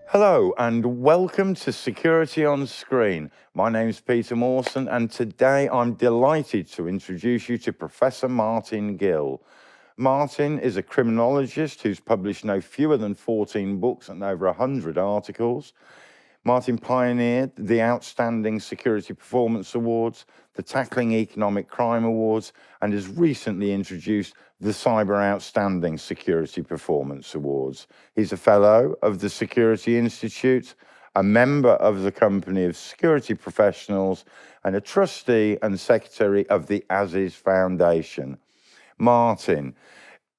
Hello and welcome to Security on Screen. My name's Peter Mawson and today I'm delighted to introduce you to Professor Martin Gill. Martin is a criminologist who's published no fewer than 14 books and over 100 articles. Martin pioneered the Outstanding Security Performance Awards, the Tackling Economic Crime Awards, and has recently introduced the Cyber Outstanding Security Performance Awards. He's a fellow of the Security Institute, a member of the Company of Security Professionals, and a trustee and secretary of the ASIS Foundation. Martin,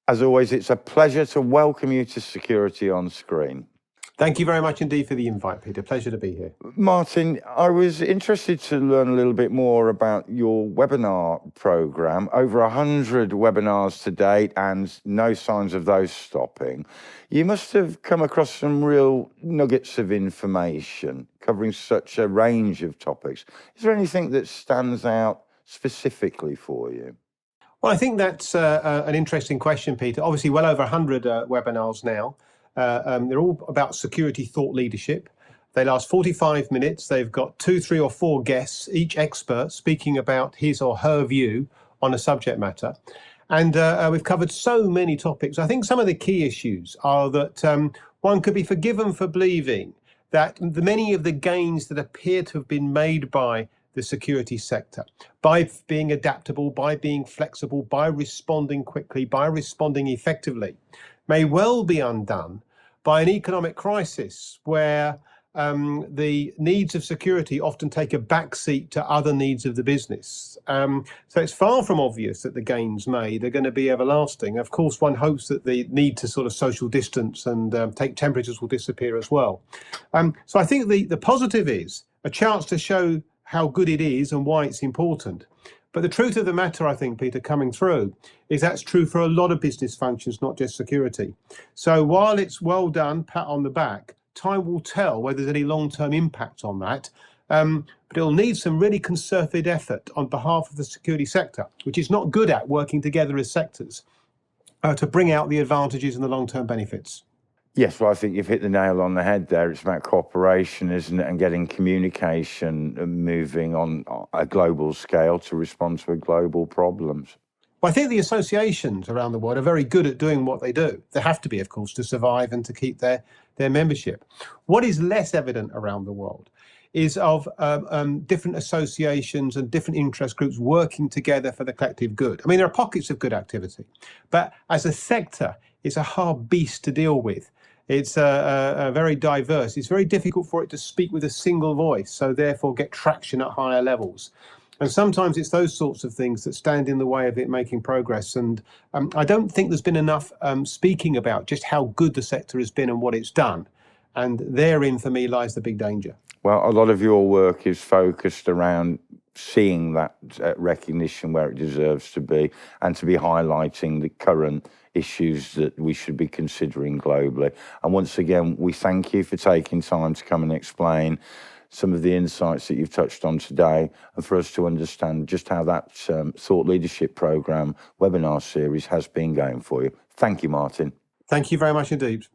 as always, it's a pleasure to welcome you to Security on Screen. Thank you very much indeed for the invite, Peter. Pleasure to be here. Martin, I was interested to learn a little bit more about your webinar program. Over 100 webinars to date and no signs of those stopping. You must have come across some real nuggets of information covering such a range of topics. Is there anything that stands out specifically for you? Well, I think that's an interesting question, Peter. Obviously, well over 100 webinars now. They're all about security thought leadership. They last 45 minutes. They've got 2, 3 or 4 guests, each expert speaking about his or her view on a subject matter. And we've covered so many topics. I think some of the key issues are that one could be forgiven for believing that many of the gains that appear to have been made by the security sector, by being adaptable, by being flexible, by responding quickly, by responding effectively, may well be undone by an economic crisis where the needs of security often take a backseat to other needs of the business. So it's far from obvious that the gains made are going to be everlasting. Of course, one hopes that the need to sort of social distance and take temperatures will disappear as well. So I think the positive is a chance to show how good it is and why it's important. But the truth of the matter, I think, Peter, coming through, is that's true for a lot of business functions, not just security. So while it's well done, pat on the back, time will tell whether there's any long-term impact on that. But it'll need some really concerted effort on behalf of the security sector, which is not good at working together as sectors, to bring out the advantages and the long-term benefits. Yes, well, I think you've hit the nail on the head there. It's about cooperation, isn't it? And getting communication moving on a global scale to respond to global problems. Well, I think the associations around the world are very good at doing what they do. They have to be, of course, to survive and to keep their membership. What is less evident around the world is of different associations and different interest groups working together for the collective good. I mean, there are pockets of good activity, but as a sector, it's a hard beast to deal with. It's very diverse. It's very difficult for it to speak with a single voice, so therefore get traction at higher levels. And sometimes it's those sorts of things that stand in the way of it making progress. And I don't think there's been enough speaking about just how good the sector has been and what it's done. And therein, for me, lies the big danger. Well, a lot of your work is focused around seeing that recognition where it deserves to be and to be highlighting the current issues that we should be considering globally. And once again, we thank you for taking time to come and explain some of the insights that you've touched on today and for us to understand just how that Thought Leadership Programme webinar series has been going for you. Thank you, Martin. Thank you very much indeed.